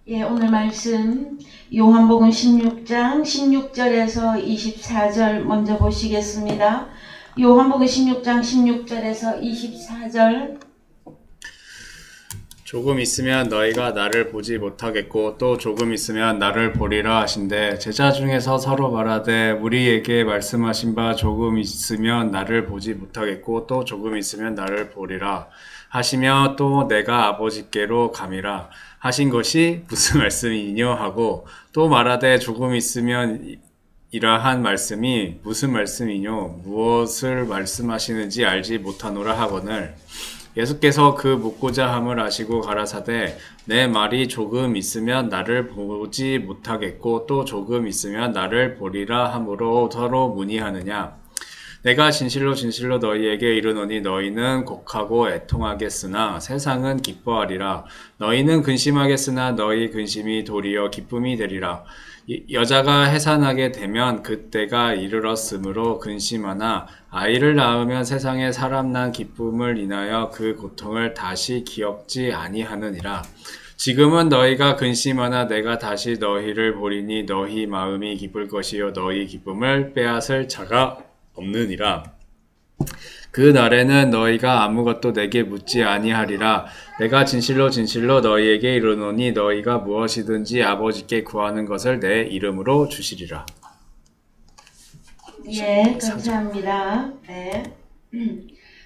예, 오늘 말씀 요한복음 16장 16절에서 24절 먼저 보시겠습니다. 요한복음 16장 16절에서 24절. 조금 있으면 너희가 나를 보지 못하겠고 또 조금 있으면 나를 보리라 하신대 제자 중에서 서로 말하되 우리에게 말씀하신 바 조금 있으면 나를 보지 못하겠고 또 조금 있으면 나를 보리라 하시며 또 내가 아버지께로 감이라 하신 것이 무슨 말씀이뇨 하고 또 말하되 조금 있으면 이러한 말씀이 무슨 말씀이뇨 무엇을 말씀하시는지 알지 못하노라 하거늘 예수께서 그 묻고자 함을 아시고 가라사대 내 말이 조금 있으면 나를 보지 못하겠고 또 조금 있으면 나를 보리라 함으로 서로 문의하느냐 내가 진실로 진실로 너희에게 이르노니 너희는 곡하고 애통하겠으나 세상은 기뻐하리라 너희는 근심하겠으나 너희 근심이 도리어 기쁨이 되리라 여자가 해산하게 되면 그때가 이르렀으므로 근심하나 아이를 낳으면 세상에 사람 난 기쁨을 인하여 그 고통을 다시 기억지 아니하느니라 지금은 너희가 근심하나 내가 다시 너희를 보리니 너희 마음이 기쁠 것이요 너희 기쁨을 빼앗을 자가 없느니라 그 날에는 너희가 아무것도 내게 묻지 아니하리라 내가 진실로 진실로 너희에게 이르노니 너희가 무엇이든지 아버지께 구하는 것을 내 이름으로 주시리라. 예, 감사합니다. 네.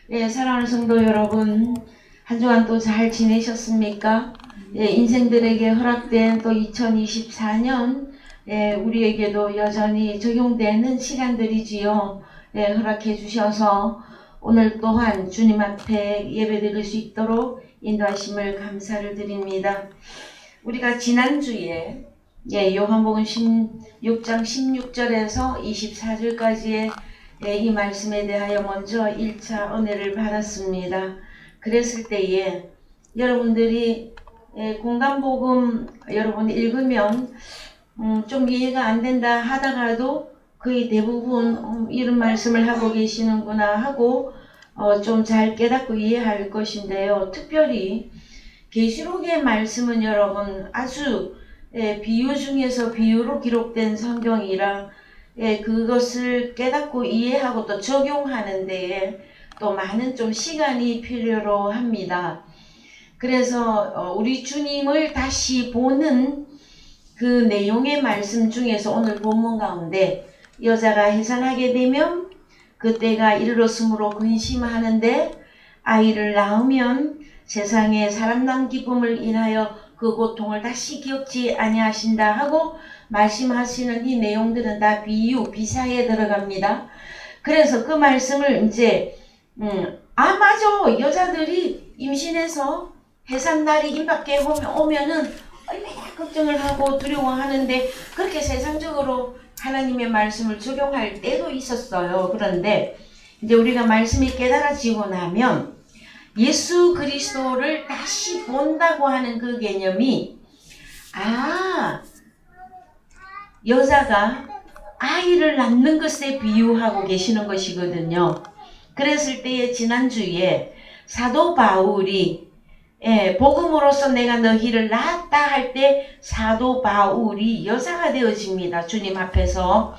네, 사랑하는 성도 여러분, 한 주간 또 잘 지내셨습니까? 예, 인생들에게 허락된 또 2024년, 예, 우리에게도 여전히 적용되는 시간들이지요. 예, 허락해 주셔서 오늘 또한 주님 앞에 예배드릴 수 있도록 인도하심을 감사를 드립니다. 우리가 지난주에 요한복음 16장 16절에서 24절까지의 이 말씀에 대하여 먼저 1차 은혜를 받았습니다. 그랬을 때에 여러분들이 공간복음 여러분이 읽으면 좀 이해가 안 된다 하다가도 거의 대부분 이런 말씀을 하고 계시는구나 하고 좀 잘 깨닫고 이해할 것인데요. 특별히 계시록의 말씀은 여러분 아주 비유 중에서 비유로 기록된 성경이라 그것을 깨닫고 이해하고 또 적용하는 데에 또 많은 좀 시간이 필요로 합니다. 그래서 우리 주님을 다시 보는 그 내용의 말씀 중에서 오늘 본문 가운데 여자가 해산하게 되면 그때가 이르렀으므로 근심하는데 아이를 낳으면 세상에 사람 난 기쁨을 인하여 그 고통을 다시 기억지 아니하신다 하고 말씀하시는 이 내용들은 다 비유, 비사에 들어갑니다. 그래서 그 말씀을 이제 맞아 여자들이 임신해서 해산날이 임박해 오면은 얼마나 걱정을 하고 두려워하는데 그렇게 세상적으로 하나님의 말씀을 적용할 때도 있었어요. 그런데 이제 우리가 말씀이 깨달아지고 나면 예수 그리스도를 다시 본다고 하는 그 개념이 여자가 아이를 낳는 것에 비유하고 계시는 것이거든요. 그랬을 때에 지난주에 사도 바울이 복음으로써 내가 너희를 낳았다 할 때 사도 바울이 여자가 되어집니다. 주님 앞에서.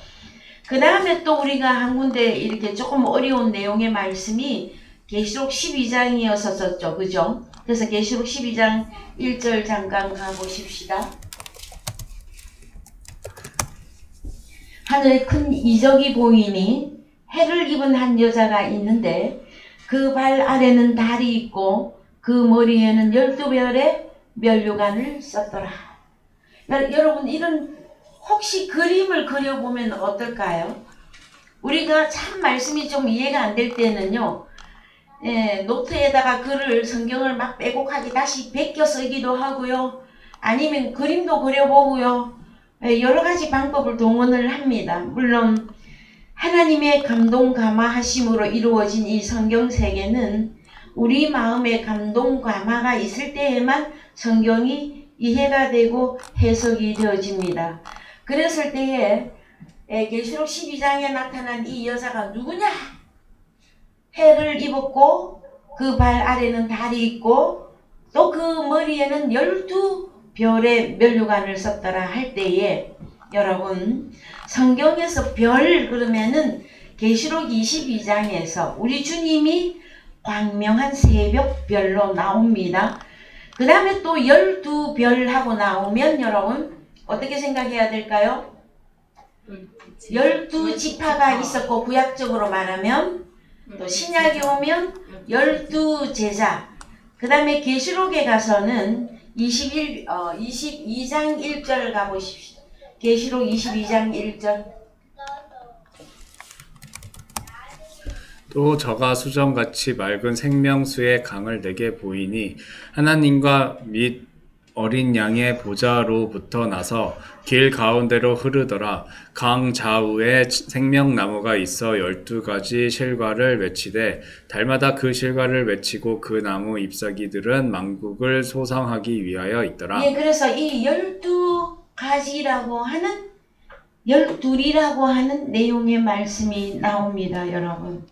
그 다음에 또 우리가 한 군데 이렇게 조금 어려운 내용의 말씀이 계시록 12장이었었죠. 그죠? 그래서 계시록 12장 1절 잠깐 가보십시다. 하늘에 큰 이적이 보이니 해를 입은 한 여자가 있는데 그 발 아래는 달이 있고 그 머리에는 12별의 면류관을 썼더라. 여러분 이런 혹시 그림을 그려보면 어떨까요? 우리가 참 말씀이 좀 이해가 안 될 때는요. 노트에다가 글을 성경을 막 빼곡하게 다시 베껴 쓰기도 하고요. 아니면 그림도 그려보고요. 여러 가지 방법을 동원을 합니다. 물론 하나님의 감동 감화하심으로 이루어진 이 성경 세계는 우리 마음에 감동 감화가 있을 때에만 성경이 이해가 되고 해석이 되어집니다. 그랬을 때에 계시록 12장에 나타난 이 여자가 누구냐? 해를 입었고 그 발 아래는 달이 있고 또 그 머리에는 12 별의 면류관을 썼더라 할 때에 여러분 성경에서 별 그러면은 계시록 22장에서 우리 주님이 광명한 새벽별로 나옵니다. 그 다음에 또 12별하고 나오면 여러분 어떻게 생각해야 될까요? 12지파가 있었고 구약적으로 말하면 또 신약에 오면 12제자 그 다음에 계시록에 가서는 22장 1절 가보십시오. 계시록 22장 1절 또 저가 수정같이 맑은 생명수의 강을 내게 보이니 하나님과 및 어린 양의 보좌로부터 나서 길 가운데로 흐르더라. 강 좌우에 생명나무가 있어 12가지 실과를 맺히되 달마다 그 실과를 맺히고 그 나무 잎사귀들은 만국을 소상하기 위하여 있더라. 예, 그래서 이 12가지라고 하는 12이라고 하는 내용의 말씀이 나옵니다, 여러분.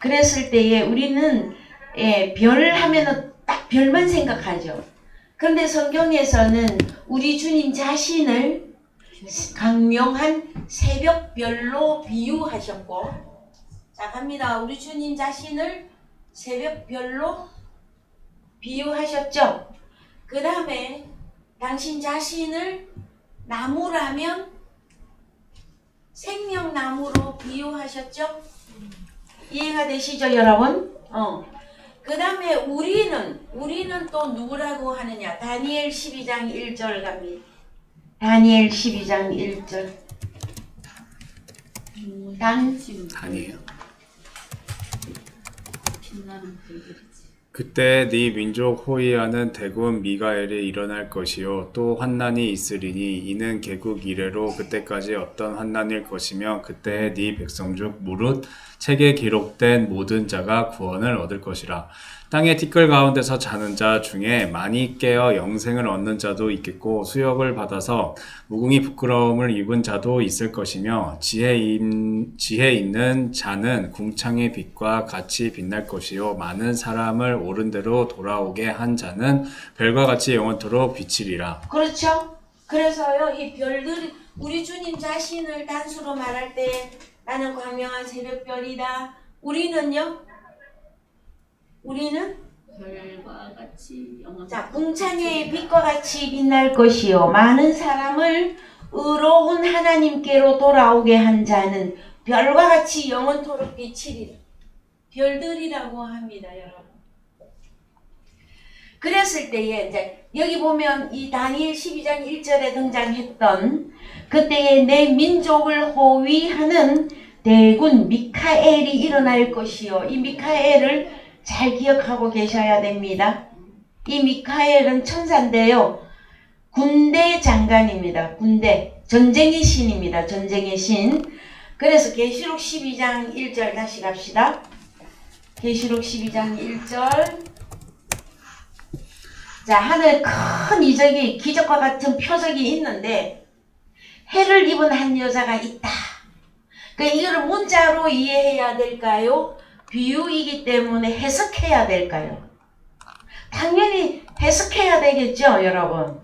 그랬을 때에 우리는 별 하면은 딱 별만 생각하죠. 그런데 성경에서는 우리 주님 자신을 강명한 새벽별로 비유하셨고, 자 갑니다. 우리 주님 자신을 새벽별로 비유하셨죠. 그 다음에 당신 자신을 나무라면 생명나무로 비유하셨죠. 이해가 되시죠, 여러분? 그 다음에 우리는 또 누구라고 하느냐? 다니엘 12장 1절 갑니다. 다니엘 12장 1절. 다니엘. 그때 네 민족 호위하는 대군 미가엘이 일어날 것이요 또 환난이 있으리니 이는 개국 이래로 그때까지 어떤 환난일 것이며 그때 네 백성 중 무릇 책에 기록된 모든 자가 구원을 얻을 것이라. 땅의 티끌 가운데서 자는 자 중에 많이 깨어 영생을 얻는 자도 있겠고 수욕을 받아서 무궁히 부끄러움을 입은 자도 있을 것이며 지혜 있는 자는 궁창의 빛과 같이 빛날 것이요 많은 사람을 옳은 대로 돌아오게 한 자는 별과 같이 영원토록 비치리라. 그렇죠? 그래서요 이 별들이 우리 주님 자신을 단수로 말할 때 나는 광명한 새벽별이다. 우리는 별과 같이 영원. 자, 궁창의 빛과 같이 빛날 것이요 많은 사람을 의로운 하나님께로 돌아오게 한 자는 별과 같이 영원토록 비치리라. 별들이라고 합니다, 여러분. 그랬을 때에 이제 여기 보면 이 다니엘 12장 1절에 등장했던 그때에 내 민족을 호위하는 대군 미카엘이 일어날 것이요. 이 미카엘을 잘 기억하고 계셔야 됩니다. 이 미카엘은 천사인데요. 군대 장관입니다. 군대. 전쟁의 신입니다. 전쟁의 신. 그래서 계시록 12장 1절 다시 갑시다. 계시록 12장 1절. 자, 하늘 큰 이적이 기적과 같은 표적이 있는데 해를 입은 한 여자가 있다. 그러니까 이거를 문자로 이해해야 될까요? 비유이기 때문에 해석해야 될까요? 당연히 해석해야 되겠죠, 여러분.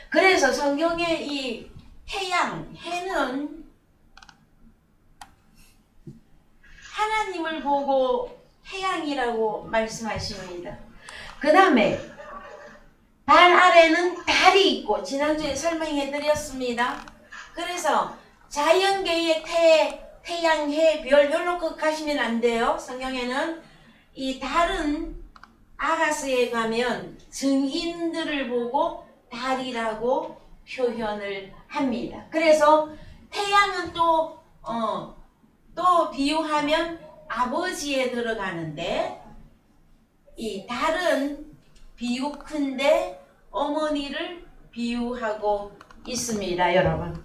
그래서 성경의 이 해는 하나님을 보고 태양이라고 말씀하십니다. 그 다음에 발 아래는 달이 있고 지난주에 설명해 드렸습니다. 그래서 자연계의 태양, 해, 별 이렇게 가시면 안 돼요. 성경에는 이 달은 아가스에 가면 증인들을 보고 달이라고 표현을 합니다. 그래서 태양은 또 비유하면 아버지에 들어가는데 이 달은 비유컨대 어머니를 비유하고 있습니다, 여러분.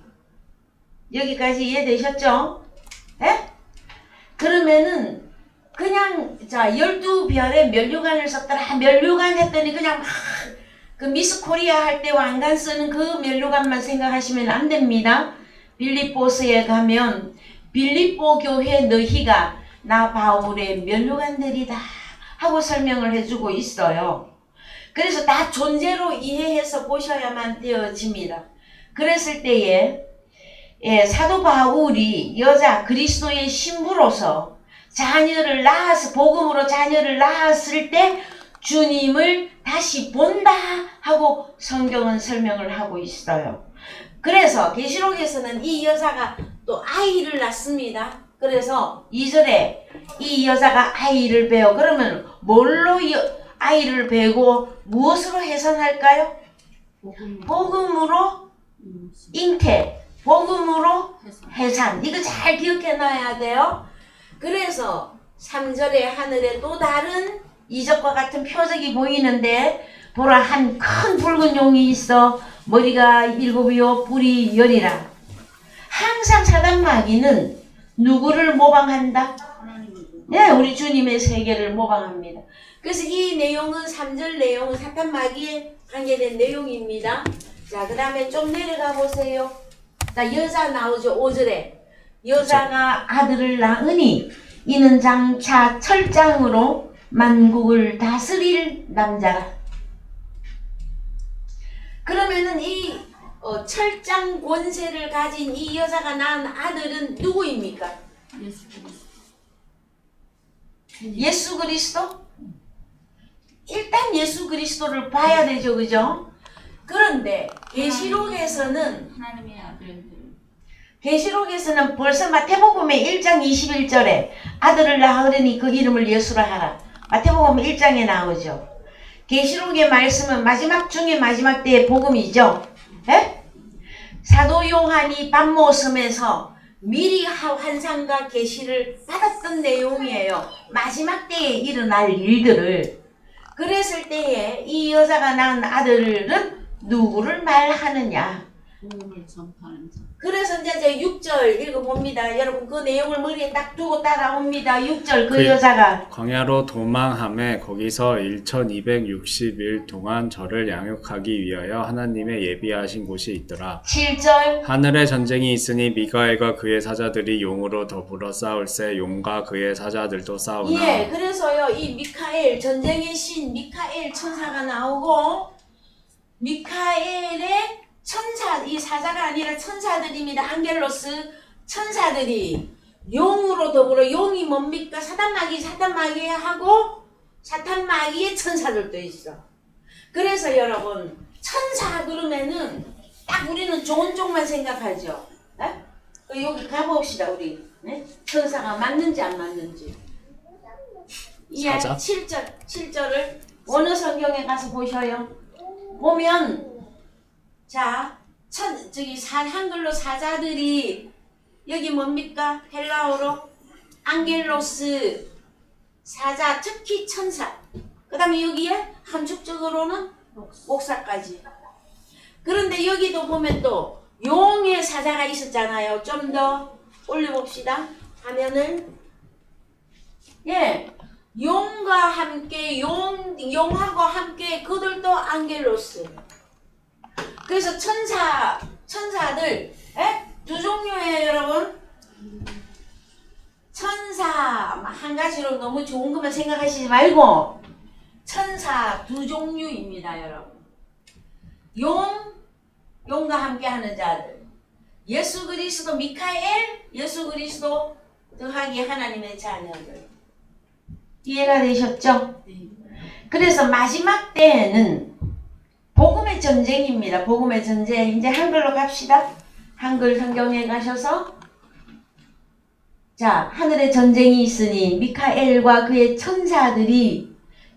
여기까지 이해되셨죠? 예? 그러면은 그냥 자 12별의 면류관을 썼더라. 면류관 했더니 그냥 막 그 미스 코리아 할 때 왕관 쓰는 그 면류관만 생각하시면 안 됩니다. 빌립보스에 가면 빌립보 교회 너희가 나 바울의 면류관들이다 하고 설명을 해주고 있어요. 그래서 다 존재로 이해해서 보셔야만 되어집니다. 그랬을 때에 사도 바울이 여자 그리스도의 신부로서 자녀를 낳아서 복음으로 자녀를 낳았을 때 주님을 다시 본다 하고 성경은 설명을 하고 있어요. 그래서 계시록에서는 이 여자가 또 아이를 낳습니다. 그래서 2절에 이 여자가 아이를 베어. 그러면 뭘로 아이를 베고 무엇으로 해산할까요? 복음으로 잉태, 복음으로 해산. 이거 잘 기억해 놔야 돼요. 그래서 3절에 하늘에 또 다른 이적과 같은 표적이 보이는데 보라 한 큰 붉은 용이 있어 머리가 7이요 뿔이 10이라. 항상 사단 마귀는 누구를 모방한다? 네, 우리 주님의 세계를 모방합니다. 그래서 이 내용은 3절 내용은 사탄 마귀에 관계된 내용입니다. 자, 그 다음에 좀 내려가 보세요. 자, 여자 나오죠. 5절에 여자가 아들을 낳으니 이는 장차 철장으로 만국을 다스릴 남자라. 그러면은 이 철장 권세를 가진 이 여자가 낳은 아들은 누구입니까? 예수 그리스도? 일단 예수 그리스도를 봐야 되죠, 그죠? 그런데 계시록에서는 하나님의 아들들. 계시록에서는 벌써 마태복음의 1장 21절에 아들을 낳으려니 그 이름을 예수라 하라. 마태복음 1장에 나오죠. 계시록의 말씀은 마지막 중에 마지막 때의 복음이죠. 에? 사도 요한이 밤모섬에서 미리 환상과 계시를 받았던 내용이에요. 마지막 때에 일어날 일들을. 그랬을 때에 이 여자가 낳은 아들은 누구를 말하느냐? 복음을 전파하는 자. 그래서 이제 6절 읽어봅니다. 여러분 그 내용을 머리에 딱 두고 따라옵니다. 6절 그 그 여자가 광야로 도망함에 거기서 1260일 동안 저를 양육하기 위하여 하나님의 예비하신 곳이 있더라. 7절 하늘에 전쟁이 있으니 미가엘과 그의 사자들이 용으로 더불어 싸울세 용과 그의 사자들도 싸우나. 예, 그래서요 이 미카엘 전쟁의 신 미카엘 천사가 나오고 미카엘의 천사, 이 사자가 아니라 천사들입니다. 안겔로스 천사들이 용으로 더불어. 용이 뭡니까? 사탄마귀 하고 사탄마귀의 천사들도 있어. 그래서 여러분 천사 그러면은 딱 우리는 좋은 쪽만 생각하죠. 에? 여기 가봅시다 우리. 네? 천사가 맞는지 안 맞는지. 이 사자? 7절을 어느 성경에 가서 보셔요. 보면 자, 한글로 사자들이 여기 뭡니까? 헬라어로 안겔로스 사자, 특히 천사. 그 다음에 여기에 함축적으로는 목사까지. 그런데 여기도 보면 또 용의 사자가 있었잖아요. 좀 더 올려봅시다. 화면을. 예, 용과 함께 용하고 함께 그들도 안겔로스. 그래서 천사들 두 종류예요, 여러분. 천사 한 가지로 너무 좋은 것만 생각하시지 말고 천사 두 종류입니다, 여러분. 용과 함께하는 자들. 예수 그리스도 미카엘, 예수 그리스도 더하기 하나님의 자녀들. 이해가 되셨죠? 그래서 마지막 때에는 복음의 전쟁입니다. 복음의 전쟁. 이제 한글로 갑시다. 한글 성경에 가셔서 자, 하늘에 전쟁이 있으니 미카엘과 그의 천사들이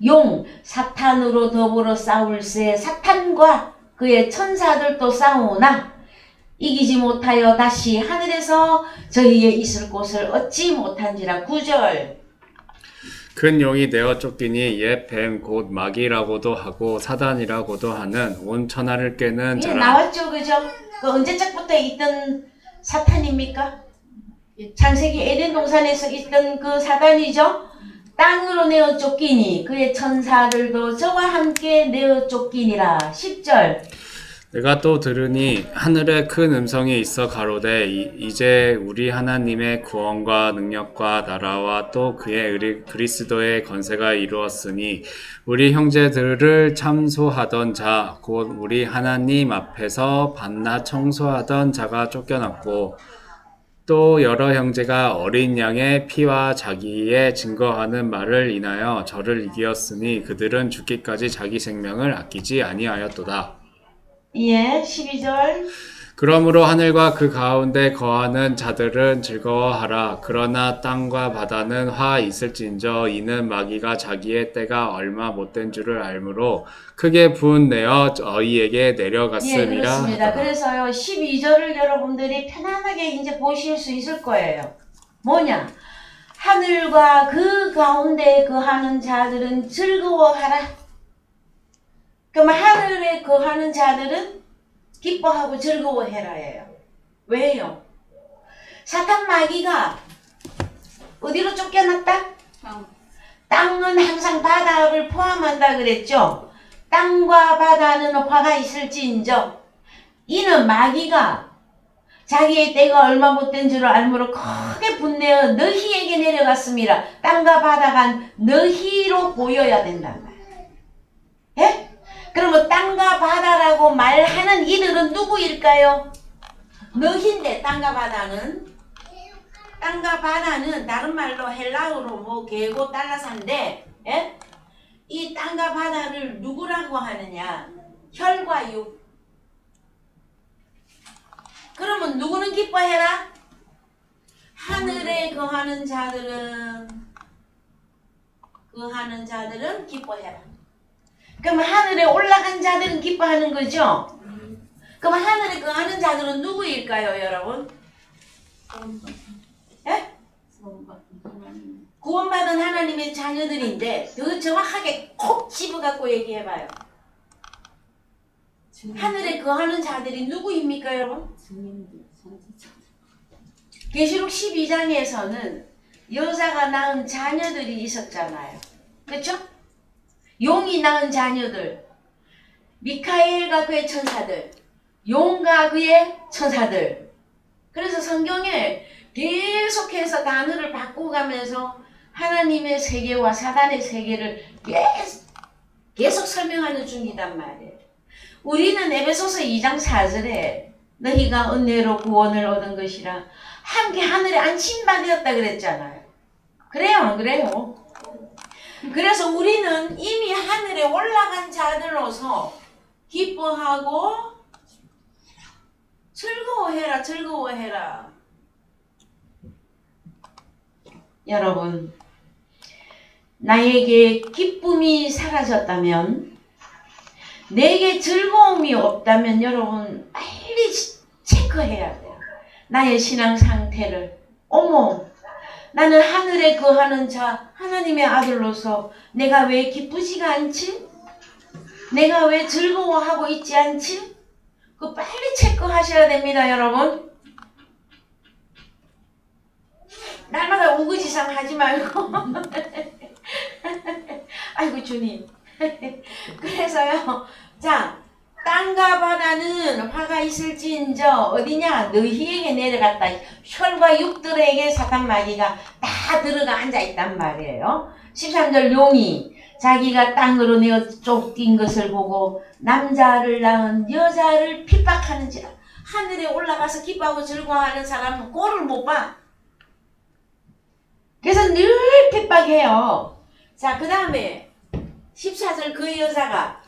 용 사탄으로 더불어 싸울세. 사탄과 그의 천사들도 싸우나 이기지 못하여 다시 하늘에서 저희의 있을 곳을 얻지 못한지라. 9절. 큰 용이 되어 쫓기니 옛 뱀 곧 마귀라고도 하고 사단이라고도 하는 온 천하를 깨는 예, 자라. 나왔죠, 그죠? 그 언제적부터 있던 사탄입니까? 창세기 에덴 동산에서 있던 그 사단이죠. 땅으로 내어 쫓기니 그의 천사들도 저와 함께 내어 쫓기니라. 10절. 내가 또 들으니 하늘에 큰 음성이 있어 가로되 이제 우리 하나님의 구원과 능력과 나라와 또 그의 그리스도의 건세가 이루었으니 우리 형제들을 참소하던 자 곧 우리 하나님 앞에서 밤낮 청소하던 자가 쫓겨났고 또 여러 형제가 어린 양의 피와 자기의 증거하는 말을 인하여 저를 이기었으니 그들은 죽기까지 자기 생명을 아끼지 아니하였도다. 예, 12절. 그러므로 하늘과 그 가운데 거하는 자들은 즐거워하라. 그러나 땅과 바다는 화 있을진저 이는 마귀가 자기의 때가 얼마 못된 줄을 알므로 크게 분내어 저희에게 예, 내려갔음이라 그렇습니다. 하더라. 그래서요, 12절을 여러분들이 편안하게 이제 보실 수 있을 거예요. 뭐냐? 하늘과 그 가운데 거하는 자들은 즐거워하라. 그럼 하늘에 거하는 자들은 기뻐하고 즐거워해라예요. 왜요? 사탄 마귀가 어디로 쫓겨났다? 땅은 항상 바다를 포함한다 그랬죠. 땅과 바다는 화가 있을지인저 이는 마귀가 자기의 때가 얼마 못된 줄을 알므로 크게 분내어 너희에게 내려갔습니다. 땅과 바다가 너희로 보여야 된단 말이에요. 예? 그러면 땅과 바다라고 말하는 이들은 누구일까요? 너희인데 땅과 바다는 다른 말로 헬라어로 뭐 개고 달라산데 예? 이 땅과 바다를 누구라고 하느냐? 혈과 육. 그러면 누구는 기뻐해라? 하늘에 거하는 자들은 기뻐해라. 그럼 하늘에 올라간 자들은 기뻐하는 거죠? 그럼 하늘에 거하는 자들은 누구일까요, 여러분? 예? 구원받은 하나님의 자녀들인데 더 정확하게 콕 집어갖고 얘기해봐요. 하늘에 거하는 자들이 누구입니까, 여러분? 계시록 12장에서는 여자가 낳은 자녀들이 있었잖아요. 그렇죠? 용이 낳은 자녀들, 미카엘과 그의 천사들, 용과 그의 천사들. 그래서 성경에 계속해서 단어를 바꿔가면서 하나님의 세계와 사단의 세계를 계속 설명하는 중이단 말이에요. 우리는 에베소서 2장 4절에 너희가 은혜로 구원을 얻은 것이라 함께 하늘에 안심받았다 그랬잖아요. 그래요, 안 그래요? 그래서 우리는 이미 하늘에 올라간 자들로서 기뻐하고 즐거워해라. 여러분, 나에게 기쁨이 사라졌다면, 내게 즐거움이 없다면 여러분 빨리 체크해야 돼요. 나의 신앙 상태를. 어머, 나는 하늘에 거하는 자 하나님의 아들로서 내가 왜 기쁘지가 않지? 내가 왜 즐거워하고 있지 않지? 그거 빨리 체크하셔야 됩니다, 여러분. 날마다 우거지상 하지 말고 아이고 주님. 그래서요, 자, 땅과 바다는 화가 있을지인저 어디냐? 너희에게 내려갔다. 혈과 육들에게 사탄 마귀가 다 들어가 앉아있단 말이에요. 13절 용이 자기가 땅으로 내어 쫓긴 것을 보고 남자를 낳은 여자를 핍박하는지라. 하늘에 올라가서 기뻐하고 즐거워하는 사람은 꼴을 못 봐. 그래서 늘 핍박해요. 자, 그 다음에 14절 그 여자가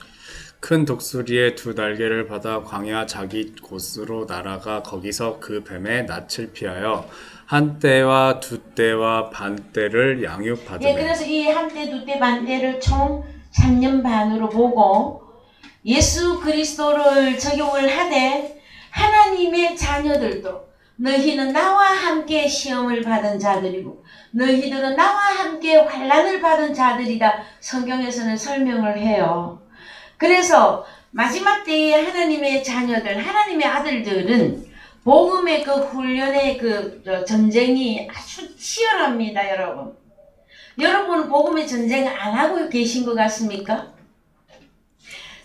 큰 독수리의 두 날개를 받아 광야 자기 곳으로 날아가 거기서 그 뱀의 낯을 피하여 한 때와 두 때와 반 때를 양육받으며. 예, 그래서 이 한 때, 두 때, 반 때를 총 3년 반으로 보고 예수 그리스도를 적용을 하되 하나님의 자녀들도 너희는 나와 함께 시험을 받은 자들이고 너희들은 나와 함께 환난을 받은 자들이다. 성경에서는 설명을 해요. 그래서 마지막 때에 하나님의 자녀들, 하나님의 아들들은 복음의 그 훈련의 그 전쟁이 아주 치열합니다, 여러분. 여러분은 복음의 전쟁 안 하고 계신 것 같습니까?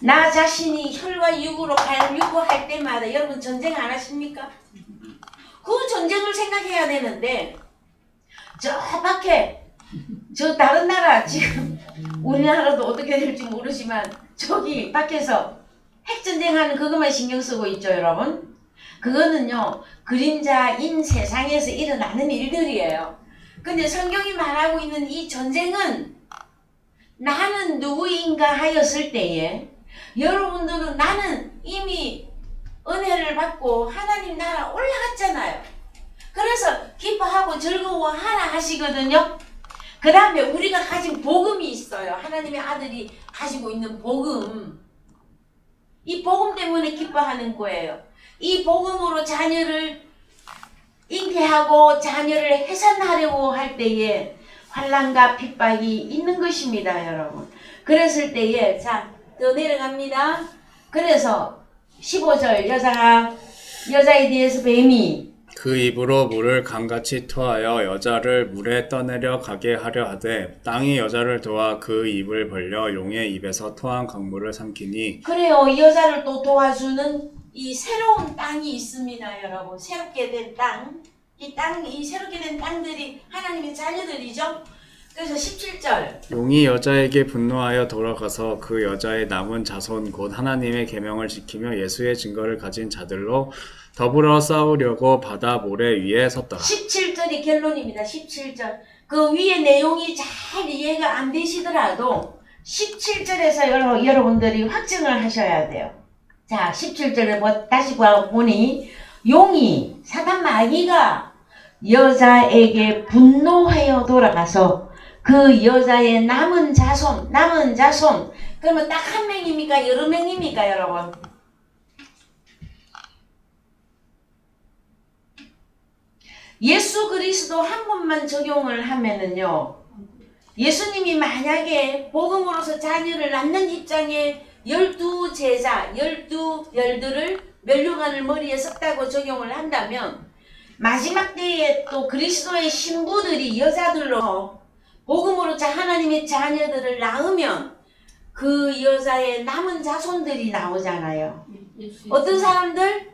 나 자신이 혈과 육으로 가려고 할 때마다 여러분 전쟁 안 하십니까? 그 전쟁을 생각해야 되는데 저 밖에 저 다른 나라 지금 우리나라도 어떻게 될지 모르지만 저기 밖에서 핵전쟁하는 그것만 신경 쓰고 있죠 여러분. 그거는요 그림자인 세상에서 일어나는 일들이에요. 근데 성경이 말하고 있는 이 전쟁은 나는 누구인가 하였을 때에 여러분들은 나는 이미 은혜를 받고 하나님 나라 올라갔잖아요. 그래서 기뻐하고 즐거워하라 하시거든요. 그 다음에 우리가 가진 복음이 있어요. 하나님의 아들이 가지고 있는 복음. 이 복음 때문에 기뻐하는 거예요. 이 복음으로 자녀를 잉태하고 자녀를 해산하려고 할 때에 환난과 핍박이 있는 것입니다 여러분. 그랬을 때에 자 더 내려갑니다. 그래서 15절 여자에 대해서 뱀이 그 입으로 물을 강같이 토하여 여자를 물에 떠내려 가게 하려 하되 땅이 여자를 도와 그 입을 벌려 용의 입에서 토한 강물을 삼키니 그래요. 이 여자를 또 도와주는 이 새로운 땅이 있습니다 여러분. 새롭게 된 땅. 이 새롭게 된 땅들이 하나님의 자녀들이죠. 그래서 17절 용이 여자에게 분노하여 돌아가서 그 여자의 남은 자손 곧 하나님의 계명을 지키며 예수의 증거를 가진 자들로 더불어 싸우려고 바다 모래 위에 섰더라. 17절이 결론입니다. 17절. 그 위에 내용이 잘 이해가 안 되시더라도 17절에서 여러분들이 확증을 하셔야 돼요. 자, 17절을 다시 보니 용이 사단 마귀가 여자에게 분노하여 돌아가서 그 여자의 남은 자손 그러면 딱 한 명입니까? 여러 명입니까 여러분? 예수 그리스도 한 번만 적용을 하면은요 예수님이 만약에 복음으로서 자녀를 낳는 입장에 12제자 12별들을 면류관을 머리에 썼다고 적용을 한다면 마지막 때에 또 그리스도의 신부들이 여자들로 복음으로 하나님의 자녀들을 낳으면 그 여자의 남은 자손들이 나오잖아요. 어떤 사람들?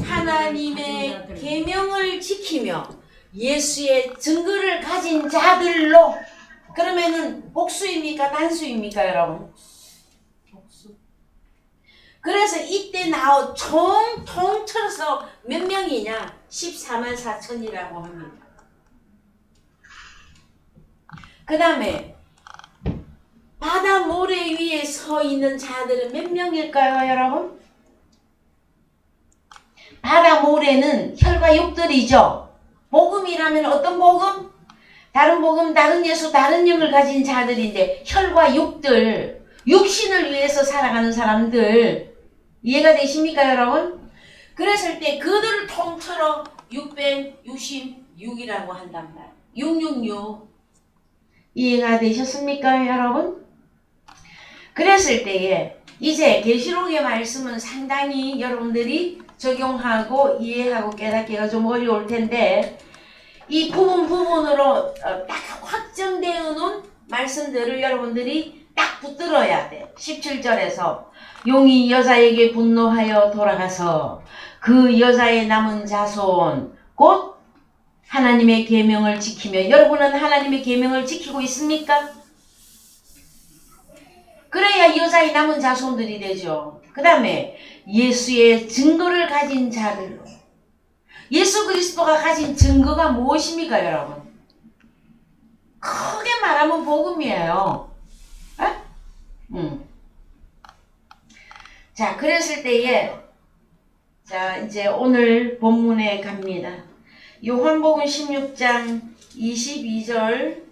하나님의 계명을 지키며 예수의 증거를 가진 자들로. 그러면은 복수입니까? 단수입니까 여러분? 복수. 그래서 이때 통틀어서 몇 명이냐? 14만 4천이라고 합니다. 그 다음에 바다 모래 위에 서 있는 자들은 몇 명일까요 여러분? 바다 모래는 혈과 육들이죠. 복음이라면 어떤 복음? 다른 복음, 다른 예수, 다른 영을 가진 자들인데 혈과 육들, 육신을 위해서 살아가는 사람들 이해가 되십니까 여러분? 그랬을 때 그들을 통틀어 666이라고 한단 말이에요. 666 이해가 되셨습니까 여러분? 그랬을 때에 이제 계시록의 말씀은 상당히 여러분들이 적용하고 이해하고 깨닫기가 좀 어려울 텐데 이 부분으로 딱 확정되어 놓은 말씀들을 여러분들이 딱 붙들어야 돼. 17절에서 용이 여자에게 분노하여 돌아가서 그 여자의 남은 자손 곧 하나님의 계명을 지키며 여러분은 하나님의 계명을 지키고 있습니까? 그래야 여자의 남은 자손들이 되죠. 그 다음에 예수의 증거를 가진 자들로. 예수 그리스도가 가진 증거가 무엇입니까 여러분? 크게 말하면 복음이에요. 자 그랬을 때에 자 이제 오늘 본문에 갑니다. 요한복음 16장 22절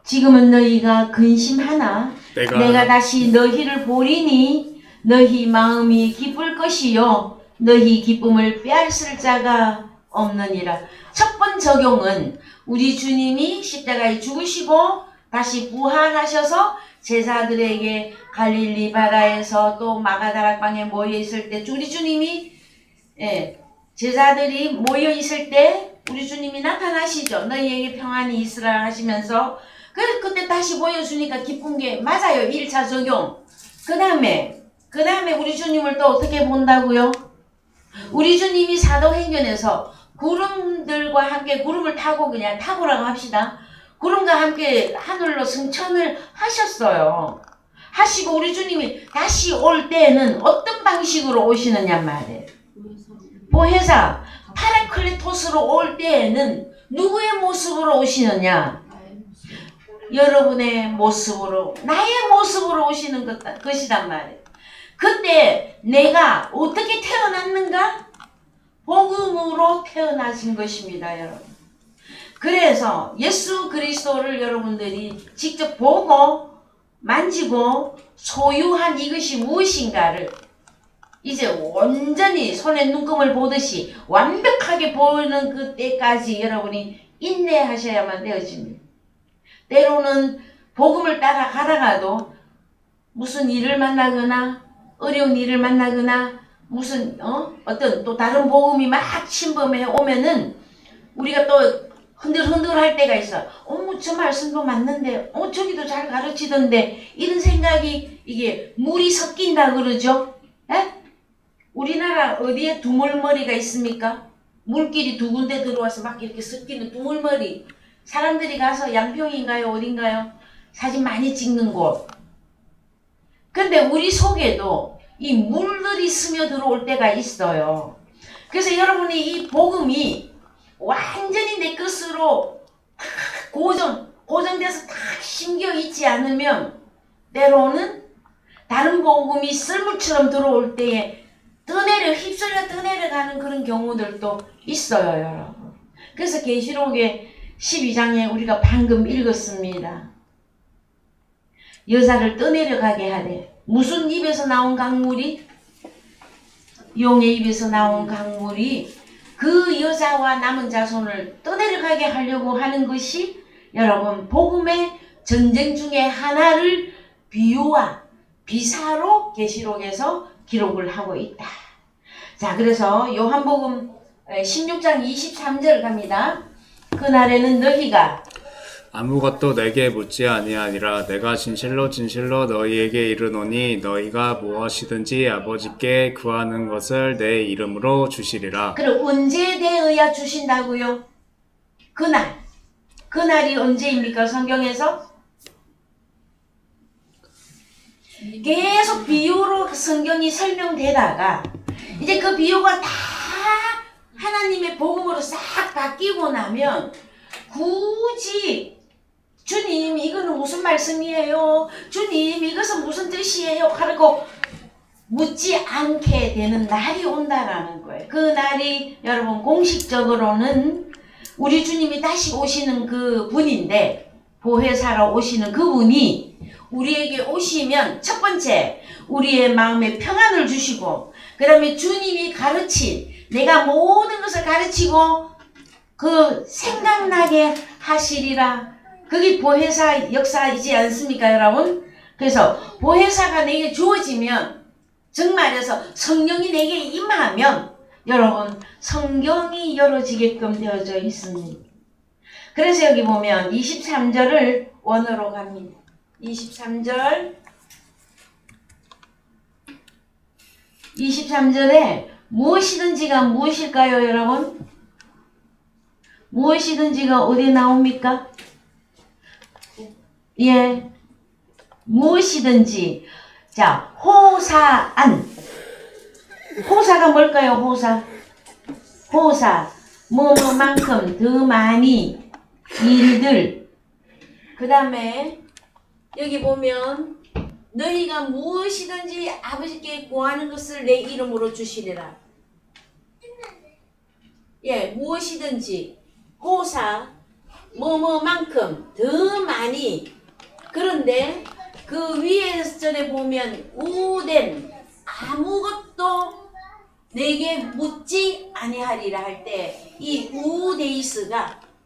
지금은 너희가 근심하나 내가 다시 너희를 보리니 너희 마음이 기쁠 것이요 너희 기쁨을 빼앗을 자가 없느니라. 첫 번 적용은 우리 주님이 십자가에 죽으시고 다시 부활하셔서 제자들에게 갈릴리 바다에서 또 마가다락방에 모여 있을 때 우리 주님이 제자들이 모여 있을 때 우리 주님이 나타나시죠. 너희에게 평안이 있으라 하시면서 그때 다시 보여주니까 기쁜 게 맞아요. 1차 적용. 그 다음에 우리 주님을 또 어떻게 본다고요? 우리 주님이 사도행전에서 구름들과 함께 구름을 타고 그냥 타고라고 합시다. 구름과 함께 하늘로 승천을 하셨어요. 하시고 우리 주님이 다시 올 때는 어떤 방식으로 오시느냐 말이에요. 보혜사 파라클리토스로 올 때에는 누구의 모습으로 오시느냐? 여러분의 모습으로, 나의 모습으로 오시는 것이단 말이에요. 그때 내가 어떻게 태어났는가? 복음으로 태어나신 것입니다, 여러분. 그래서 예수 그리스도를 여러분들이 직접 보고 만지고 소유한 이것이 무엇인가를 이제 완전히 손에 눈금을 보듯이 완벽하게 보이는 그때까지 여러분이 인내하셔야만 되어집니다. 때로는 복음을 따라 가다가도 무슨 일을 만나거나 어려운 일을 만나거나 무슨 어떤 또 다른 복음이 막 침범해 오면은 우리가 또 흔들흔들 할 때가 있어. 저 말씀도 맞는데 저기도 잘 가르치던데 이런 생각이 이게 물이 섞인다 그러죠. 에? 우리나라 어디에 두물머리가 있습니까? 물길이 두 군데 들어와서 막 이렇게 섞이는 두물머리. 사람들이 가서 양평인가요? 어딘가요? 사진 많이 찍는 곳. 근데 우리 속에도 이 물들이 스며들어올 때가 있어요. 그래서 여러분이 이 복음이 완전히 내 것으로 고정돼서 딱 심겨 있지 않으면 때로는 다른 복음이 썰물처럼 들어올 때에 휩쓸려 떠내려가는 그런 경우들도 있어요, 여러분. 그래서 계시록의 12장에 우리가 방금 읽었습니다. 여자를 떠내려가게 하되 무슨 입에서 나온 강물이? 용의 입에서 나온 강물이 그 여자와 남은 자손을 떠내려가게 하려고 하는 것이 여러분 복음의 전쟁 중에 하나를 비유와 비사로 계시록에서 기록을 하고 있다. 자, 그래서 요한복음 16장 23절 갑니다. 그날에는 너희가 아무것도 내게 묻지 아니하니라. 내가 진실로 진실로 너희에게 이르노니 너희가 무엇이든지 아버지께 구하는 것을 내 이름으로 주시리라. 그럼 언제에 대하여 주신다고요? 그날이 언제입니까? 성경에서 계속 비유로 성경이 설명되다가 이제 그 비유가 다 하나님의 복음으로 싹 바뀌고 나면 굳이 주님 이거는 무슨 말씀이에요? 주님 이것은 무슨 뜻이에요? 하고 묻지 않게 되는 날이 온다라는 거예요. 그 날이 여러분 공식적으로는 우리 주님이 다시 오시는 그 분인데 보혜사로 오시는 그분이 우리에게 오시면 첫 번째 우리의 마음에 평안을 주시고 그 다음에 주님이 가르친 내가 모든 것을 가르치고 그 생각나게 하시리라. 그게 보혜사 역사이지 않습니까, 여러분? 그래서 보혜사가 내게 주어지면 정말해서 성령이 내게 임하면 여러분 성경이 열어지게끔 되어져 있습니다. 그래서 여기 보면 23절을 원어로 갑니다. 23절에 무엇이든지가 무엇일까요, 여러분? 무엇이든지가 어디에 나옵니까? 예, 무엇이든지. 자, 호사안. 호사가 뭘까요, 호사. 뭐뭐만큼 더 많이 일들. 그 다음에 여기 보면 너희가 무엇이든지 아버지께 구하는 것을 내 이름으로 주시리라. 예, 무엇이든지 호사 뭐뭐만큼 더 많이. 그런데 그 위에 절에 보면 우된 아무것도 내게 묻지 아니하리라 할 때 이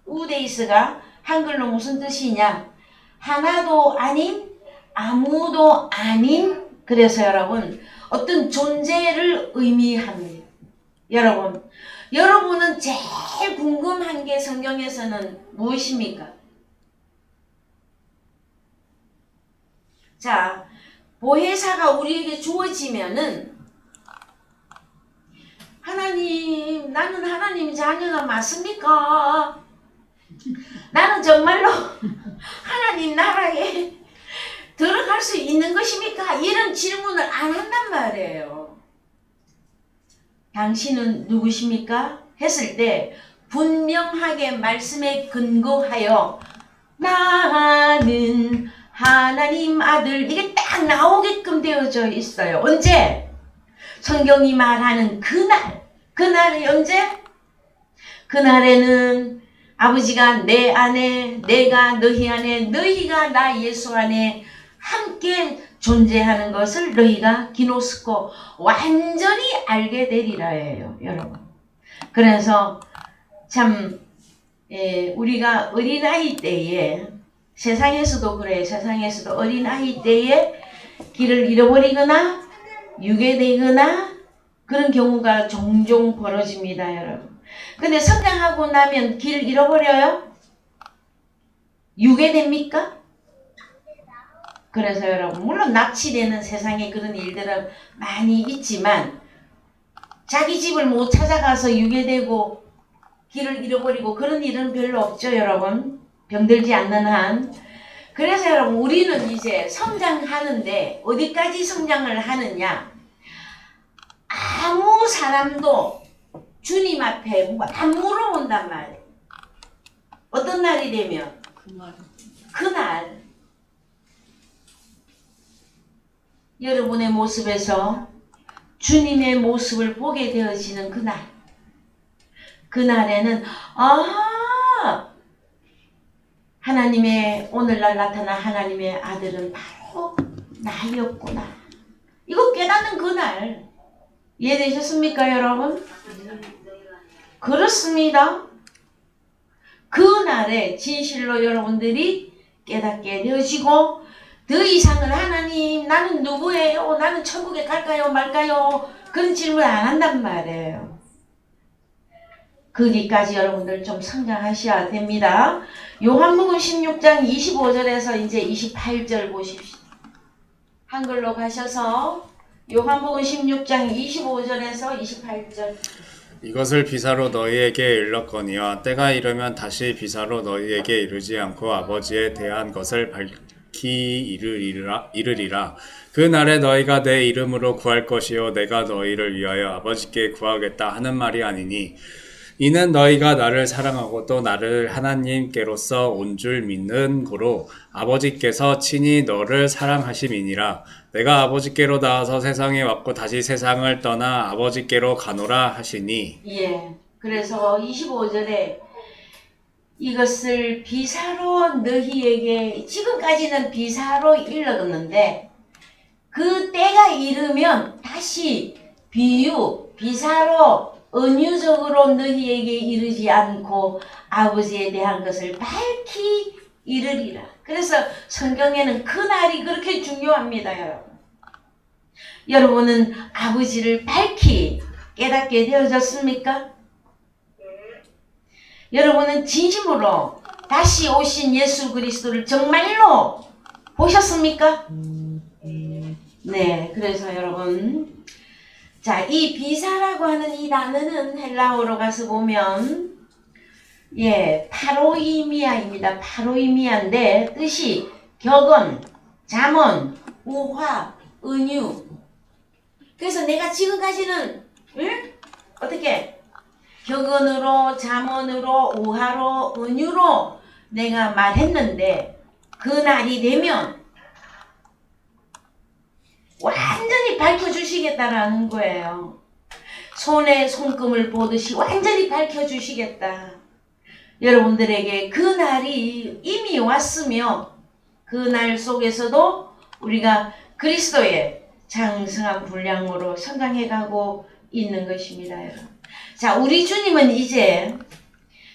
우데이스가 한글로 무슨 뜻이냐? 하나도 아닌 아무도 아닌. 그래서 여러분 어떤 존재를 의미합니다. 여러분 여러분은 제일 궁금한 게 성경에서는 무엇입니까? 자, 보혜사가 우리에게 주어지면은 하나님, 나는 하나님 자녀가 맞습니까? 나는 정말로 하나님 나라에 들어갈 수 있는 것입니까? 이런 질문을 안 한단 말이에요. 당신은 누구십니까? 했을 때 분명하게 말씀에 근거하여 나는 하나님 아들, 이게 딱 나오게끔 되어져 있어요. 언제? 성경이 말하는 그날이 언제? 그날에는 아버지가 내 안에, 내가 너희 안에, 너희가 나 예수 안에 함께 존재하는 것을 너희가 기노스코 완전히 알게 되리라예요, 여러분. 그래서 참 우리가 어린아이 때에, 세상에서도 그래요. 세상에서도 어린아이 때에 길을 잃어버리거나 유괴되거나 그런 경우가 종종 벌어집니다, 여러분. 근데 성장하고 나면 길 잃어버려요? 유괴됩니까? 그래서 여러분, 물론 납치되는 세상에 그런 일들은 많이 있지만 자기 집을 못 찾아가서 유괴되고 길을 잃어버리고 그런 일은 별로 없죠, 여러분. 병들지 않는 한. 그래서 여러분, 우리는 이제 성장하는데 어디까지 성장을 하느냐? 아무 사람도 주님 앞에 안 물어본단 말이에요. 어떤 날이 되면? 그날 여러분의 모습에서 주님의 모습을 보게 되어지는 그날에는 하나님의 오늘날 나타난 하나님의 아들은 바로 나였구나. 이거 깨닫는 그날. 이해되셨습니까, 여러분? 그렇습니다. 그날에 진실로 여러분들이 깨닫게 되어지고 더 이상은 하나님, 나는 누구예요? 나는 천국에 갈까요? 말까요? 그런 질문 안 한단 말이에요. 거기까지 여러분들 좀 성장하셔야 됩니다. 요한복음 16장 25절에서 이제 28절 보십시오. 한글로 가셔서 요한복음 16장 25절에서 28절. 이것을 비사로 너희에게 일렀거니와 때가 이르면 다시 비사로 너희에게 이르지 않고 아버지에 대한 것을 밝히 이르리라. 그 날에 너희가 내 이름으로 구할 것이요 내가 너희를 위하여 아버지께 구하겠다 하는 말이 아니니 이는 너희가 나를 사랑하고 또 나를 하나님께로서 온 줄 믿는 고로 아버지께서 친히 너를 사랑하심이니라. 내가 아버지께로 나와서 세상에 왔고 다시 세상을 떠나 아버지께로 가노라 하시니. 예. 그래서 25절에 이것을 비사로 너희에게, 지금까지는 비사로 읽었는데 그 때가 이르면 다시 비사로 은유적으로 너희에게 이르지 않고 아버지에 대한 것을 밝히 이르리라. 그래서 성경에는 그날이 그렇게 중요합니다, 여러분. 여러분은 아버지를 밝히 깨닫게 되어졌습니까? 여러분은 진심으로 다시 오신 예수 그리스도를 정말로 보셨습니까? 네, 그래서 여러분, 자, 이 비사라고 하는 이 단어는 헬라어로 가서 보면 파로이미아입니다. 파로이미아인데 뜻이 격언, 잠언, 우화, 은유. 그래서 내가 지금까지는 어떻게 격언으로, 잠언으로, 우화로, 은유로 내가 말했는데 그 날이 되면 완전히 밝혀주시겠다라는 거예요. 손에 손금을 보듯이 완전히 밝혀주시겠다. 여러분들에게 그 날이 이미 왔으며 그 날 속에서도 우리가 그리스도의 장성한 분량으로 성장해가고 있는 것입니다, 여러분. 자, 우리 주님은 이제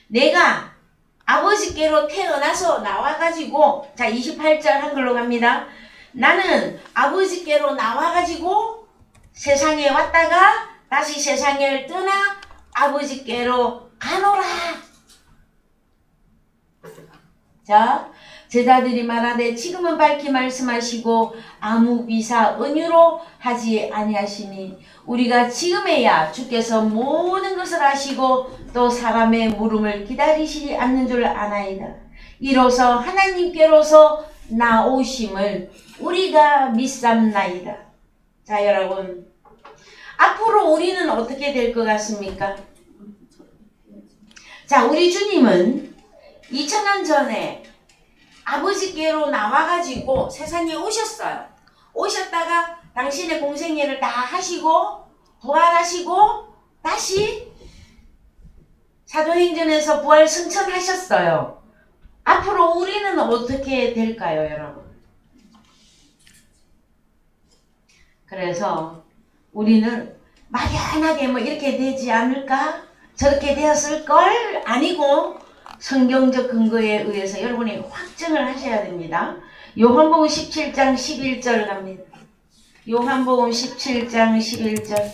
내가 아버지께로 태어나서 나와가지고, 자, 28절 한글로 갑니다. 나는 아버지께로 나와가지고 세상에 왔다가 다시 세상을 떠나 아버지께로 가노라. 자, 제자들이 말하되 지금은 밝히 말씀하시고 아무 비사 은유로 하지 아니하시니 우리가 지금에야 주께서 모든 것을 아시고 또 사람의 물음을 기다리시지 않는 줄 아나이다. 이로써 하나님께로서 나오심을 우리가 믿삼나이다. 자, 여러분, 앞으로 우리는 어떻게 될 것 같습니까? 자, 우리 주님은 2000년 전에 아버지께로 나와가지고 세상에 오셨어요. 오셨다가 당신의 공생애를 다 하시고 부활하시고 다시 사도행전에서 부활 승천하셨어요. 앞으로 우리는 어떻게 될까요, 여러분? 그래서 우리는 막연하게 뭐 이렇게 되지 않을까? 저렇게 되었을걸? 아니고 성경적 근거에 의해서 여러분이 확증을 하셔야 됩니다. 요한복음 17장 11절 갑니다. 요한복음 17장 11절.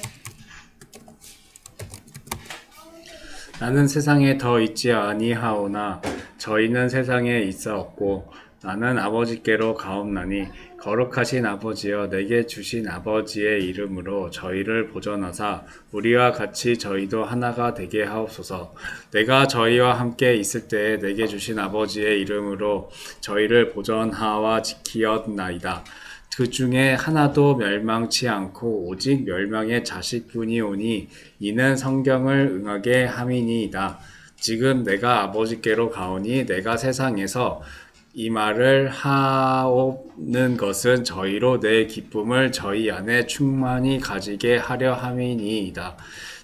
나는 세상에 더 있지 아니하오나 저희는 세상에 있사옵고 나는 아버지께로 가옵나니 거룩하신 아버지여 내게 주신 아버지의 이름으로 저희를 보존하사 우리와 같이 저희도 하나가 되게 하옵소서. 내가 저희와 함께 있을 때에 내게 주신 아버지의 이름으로 저희를 보존하와 지키었나이다. 그 중에 하나도 멸망치 않고 오직 멸망의 자식뿐이 오니 이는 성경을 응하게 함이니이다. 지금 내가 아버지께로 가오니 내가 세상에서 이 말을 하오는 것은 저희로 내 기쁨을 저희 안에 충만히 가지게 하려 함이니이다.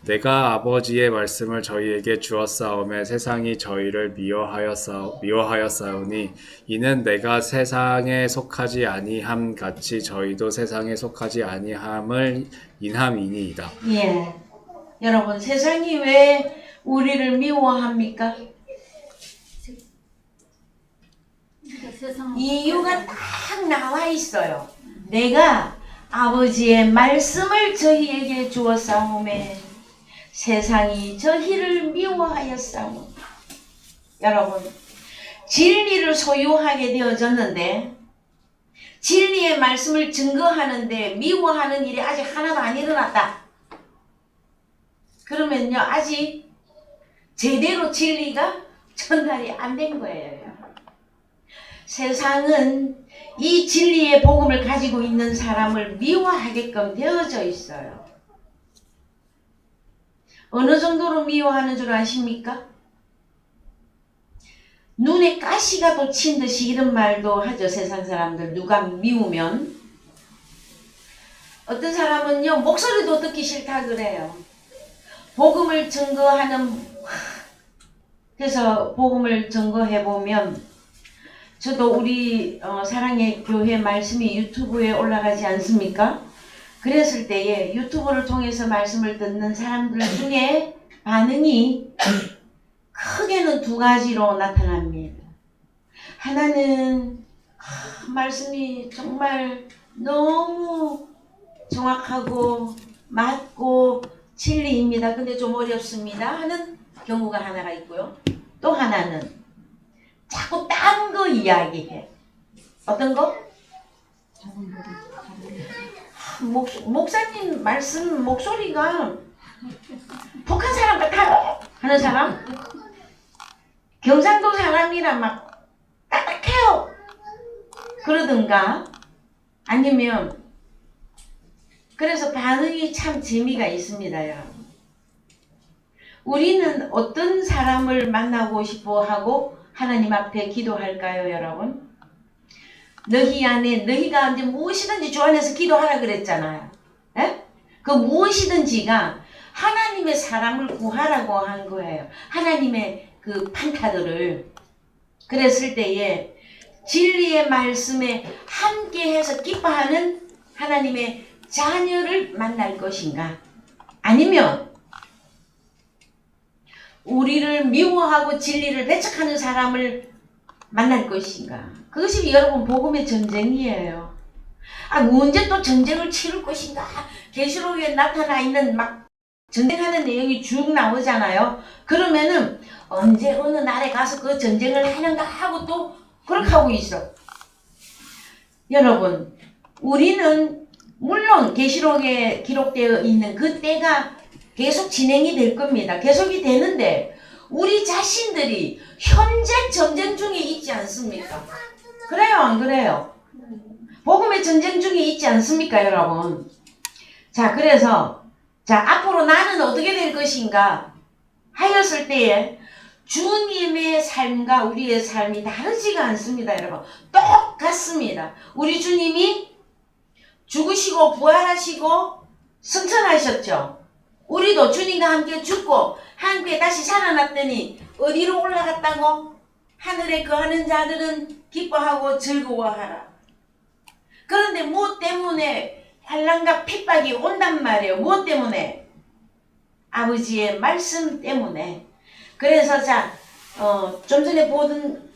내가 아버지의 말씀을 저희에게 주었사오매 세상이 저희를 미워하였사오니 이는 내가 세상에 속하지 아니함 같이 저희도 세상에 속하지 아니함을 인함이니이다. 예. 여러분, 세상이 왜 우리를 미워합니까? 이유가 딱 나와 있어요. 내가 아버지의 말씀을 저희에게 주었사오매 세상이 저희를 미워하였사오. 여러분, 진리를 소유하게 되어졌는데 진리의 말씀을 증거하는데 미워하는 일이 아직 하나도 안 일어났다. 그러면요, 아직 제대로 진리가 전달이 안 된 거예요. 세상은 이 진리의 복음을 가지고 있는 사람을 미워하게끔 되어져 있어요. 어느 정도로 미워하는 줄 아십니까? 눈에 가시가 돋친 듯이 이런 말도 하죠. 세상 사람들 누가 미우면 어떤 사람은요 목소리도 듣기 싫다 그래요. 복음을 증거하는 그래서 복음을 증거해 보면 저도 우리 사랑의 교회 말씀이 유튜브에 올라가지 않습니까? 그랬을 때에 유튜브를 통해서 말씀을 듣는 사람들 중에 반응이 크게는 두 가지로 나타납니다. 하나는 말씀이 정말 너무 정확하고 맞고 진리입니다. 근데 좀 어렵습니다 하는 경우가 하나가 있고요. 또 하나는 자꾸 딴 거 이야기해. 어떤 거? 목사님 말씀 목소리가 북한 사람 같아요 하는 사람, 경상도 사람이라 막 딱딱해요 그러든가, 아니면 그래서 반응이 참 재미가 있습니다. 여러분, 우리는 어떤 사람을 만나고 싶어 하고 하나님 앞에 기도할까요? 여러분, 너희 안에 너희가 이제 무엇이든지 주 안에서 기도하라 그랬잖아요. 에? 그 무엇이든지가 하나님의 사람을 구하라고 한 거예요. 하나님의 그 판타들을. 그랬을 때에 진리의 말씀에 함께해서 기뻐하는 하나님의 자녀를 만날 것인가, 아니면 우리를 미워하고 진리를 배척하는 사람을 만날 것인가. 그것이 여러분 복음의 전쟁이에요. 언제 또 전쟁을 치를 것인가. 계시록에 나타나 있는 막 전쟁하는 내용이 쭉 나오잖아요. 그러면은 언제 어느 날에 가서 그 전쟁을 하는가 하고 또 그렇게 하고 있어. 여러분, 우리는 물론 계시록에 기록되어 있는 그 때가 계속 진행이 될 겁니다. 계속이 되는데 우리 자신들이 현재 전쟁 중에 있지 않습니까? 그래요, 안 그래요? 복음의 전쟁 중에 있지 않습니까, 여러분? 자, 그래서 자, 앞으로 나는 어떻게 될 것인가 하였을 때에 주님의 삶과 우리의 삶이 다르지가 않습니다, 여러분. 똑같습니다. 우리 주님이 죽으시고 부활하시고 승천하셨죠. 우리도 주님과 함께 죽고 함께 다시 살아났더니 어디로 올라갔다고? 하늘에 거하는 자들은 기뻐하고 즐거워하라. 그런데 무엇 때문에 환난과 핍박이 온단 말이에요. 무엇 때문에? 아버지의 말씀 때문에. 그래서 자, 좀 전에 보던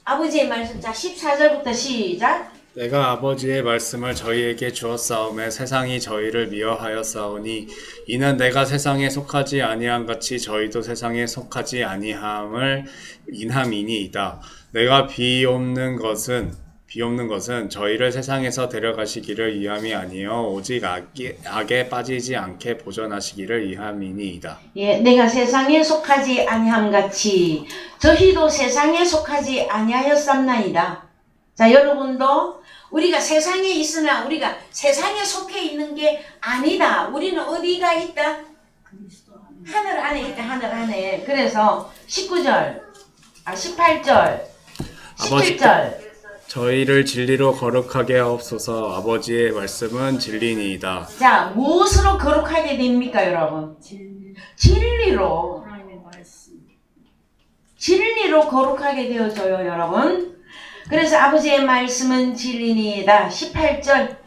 아버지의 말씀, 자 14절부터 시작. 내가 아버지의 말씀을 저희에게 주었사오매 세상이 저희를 미워하였사오니 이는 내가 세상에 속하지 아니한 같이 저희도 세상에 속하지 아니함을 인함이니이다. 내가 비옵는 것은 저희를 세상에서 데려가시기를 위함이 아니요 오직 악에 빠지지 않게 보존하시기를 위함이니이다. 예, 내가 세상에 속하지 아니함 같이 저희도 세상에 속하지 아니하였삼나이다. 자, 여러분도 우리가 세상에 있으나 우리가 세상에 속해 있는 게 아니다. 우리는 어디가 있다? 하늘 안에 있다. 하늘 안에. 그래서 18절, 17절. 저희를 진리로 거룩하게 하옵소서. 아버지의 말씀은 진리니이다. 자, 무엇으로 거룩하게 됩니까, 여러분? 진리로. 하나님의 말씀. 진리로 거룩하게 되어져요, 여러분. 그래서 아버지의 말씀은 진리니이다. 18절.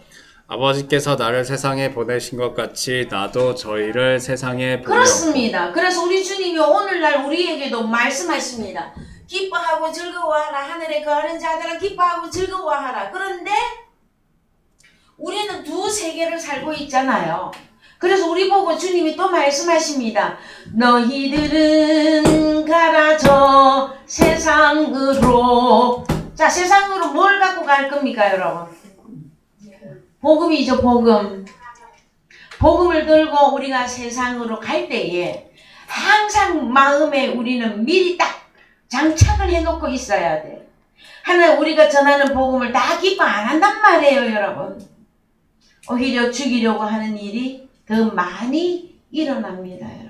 아버지께서 나를 세상에 보내신 것 같이 나도 저희를 세상에 보내었고. 그렇습니다. 그래서 우리 주님이 오늘날 우리에게도 말씀하십니다. 기뻐하고 즐거워하라. 하늘에 거하는 자들아 기뻐하고 즐거워하라. 그런데 우리는 두 세계를 살고 있잖아요. 그래서 우리 보고 주님이 또 말씀하십니다. 너희들은 가라 저 세상으로. 자, 세상으로 뭘 갖고 갈 겁니까, 여러분? 복음이죠, 복음. 복음을 들고 우리가 세상으로 갈 때에 항상 마음에 우리는 미리 딱 장착을 해놓고 있어야 돼. 하나 우리가 전하는 복음을 다 기뻐 안 한단 말이에요, 여러분. 오히려 죽이려고 하는 일이 더 많이 일어납니다, 여러분.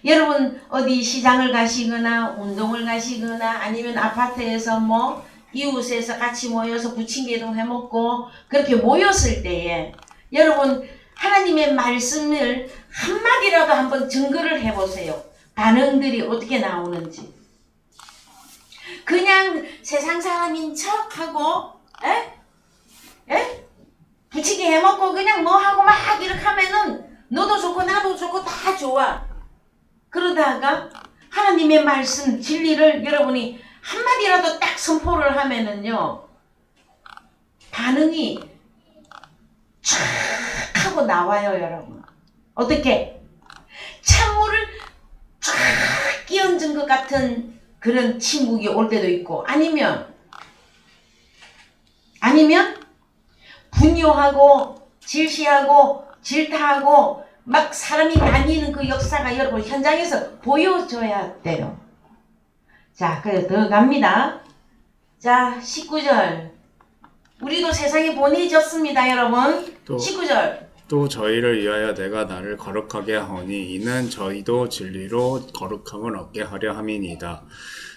여러분 어디 시장을 가시거나 운동을 가시거나 아니면 아파트에서 뭐 이웃에서 같이 모여서 부침개도 해먹고 그렇게 모였을 때에 여러분 하나님의 말씀을 한마디라도 한번 증거를 해보세요. 반응들이 어떻게 나오는지. 그냥 세상 사람인 척하고 부침개 해먹고 그냥 뭐 하고 막 이렇게 하면은 너도 좋고 나도 좋고 다 좋아. 그러다가 하나님의 말씀 진리를 여러분이 한마디라도 딱 선포를 하면은요 반응이 쫙 하고 나와요, 여러분. 어떻게? 찬물을 쫙 끼얹은 것 같은 그런 침묵이 올 때도 있고 아니면 분뇨하고 질시하고 질타하고 막 사람이 나뉘는 그 역사가 여러분 현장에서 보여줘야 돼요. 자, 그래서 더 갑니다. 자, 19절. 우리도 세상에 보내졌습니다, 여러분. 19절. 또 저희를 위하여 내가 나를 거룩하게 하오니 이는 저희도 진리로 거룩함을 얻게 하려 함이니이다.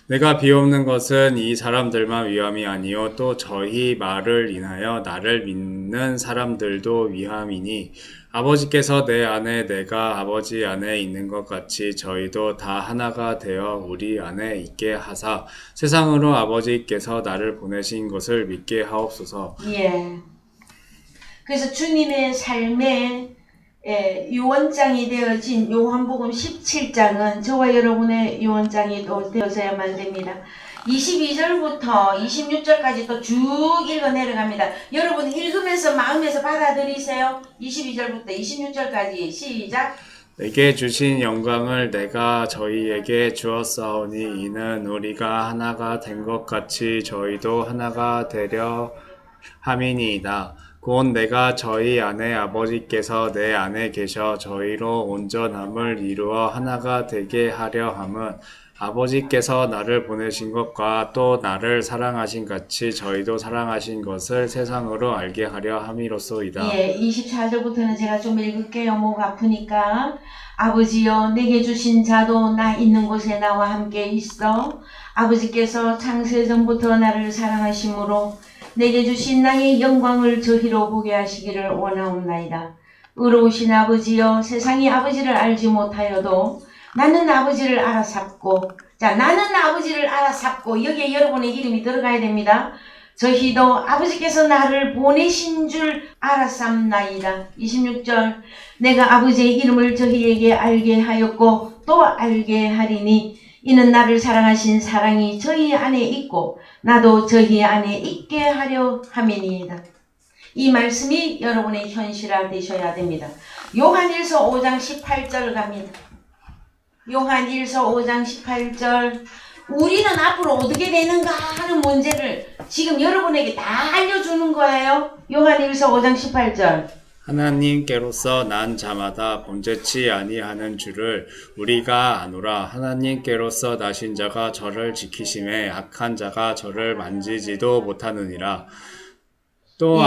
내가 비옵는 것은 이 사람들만 위함이 아니요 또 저희 말을 인하여 나를 믿는 사람들도 위함이니 아버지께서 내 안에 내가 아버지 안에 있는 것 같이 저희도 다 하나가 되어 우리 안에 있게 하사 세상으로 아버지께서 나를 보내신 것을 믿게 하옵소서. 예. 그래서 주님의 삶의 유언장이 되어진 요한복음 17장은 저와 여러분의 유언장이 또 되어져야만 됩니다. 22절부터 26절까지 또 쭉 읽어 내려갑니다. 여러분 읽으면서 마음에서 받아들이세요. 22절부터 26절까지 시작. 내게 주신 영광을 내가 저희에게 주었사오니 이는 우리가 하나가 된 것 같이 저희도 하나가 되려 함이니이다. 곧 내가 저희 안에 아버지께서 내 안에 계셔 저희로 온전함을 이루어 하나가 되게 하려 함은 아버지께서 나를 보내신 것과 또 나를 사랑하신 같이 저희도 사랑하신 것을 세상으로 알게 하려 함이로소이다. 예, 24절부터는 제가 좀 읽을게요. 목 아프니까. 아버지여 내게 주신 자도 나 있는 곳에 나와 함께 있어. 아버지께서 창세전부터 나를 사랑하심으로 내게 주신 나의 영광을 저희로 보게 하시기를 원하옵나이다. 의로우신 아버지여 세상이 아버지를 알지 못하여도 나는 아버지를 알아샀고, 자, 나는 아버지를 알아샀고, 여기에 여러분의 이름이 들어가야 됩니다. 저희도 아버지께서 나를 보내신 줄 알았삼나이다. 26절 내가 아버지의 이름을 저희에게 알게 하였고 또 알게 하리니 이는 나를 사랑하신 사랑이 저희 안에 있고 나도 저희 안에 있게 하려 함이니이다. 이 말씀이 여러분의 현실화 되셔야 됩니다. 요한일서 5장 18절 갑니다. 요한일서 5장 18절 우리는 앞으로 어떻게 되는가 하는 문제를 지금 여러분에게 다 알려주는 거예요. 요한일서 5장 18절 하나님께로서 난 자마다 범죄치 아니하는 줄을 우리가 아노라. 하나님께로서 나신 자가 저를 지키심에 악한 자가 저를 만지지도 못하느니라. 또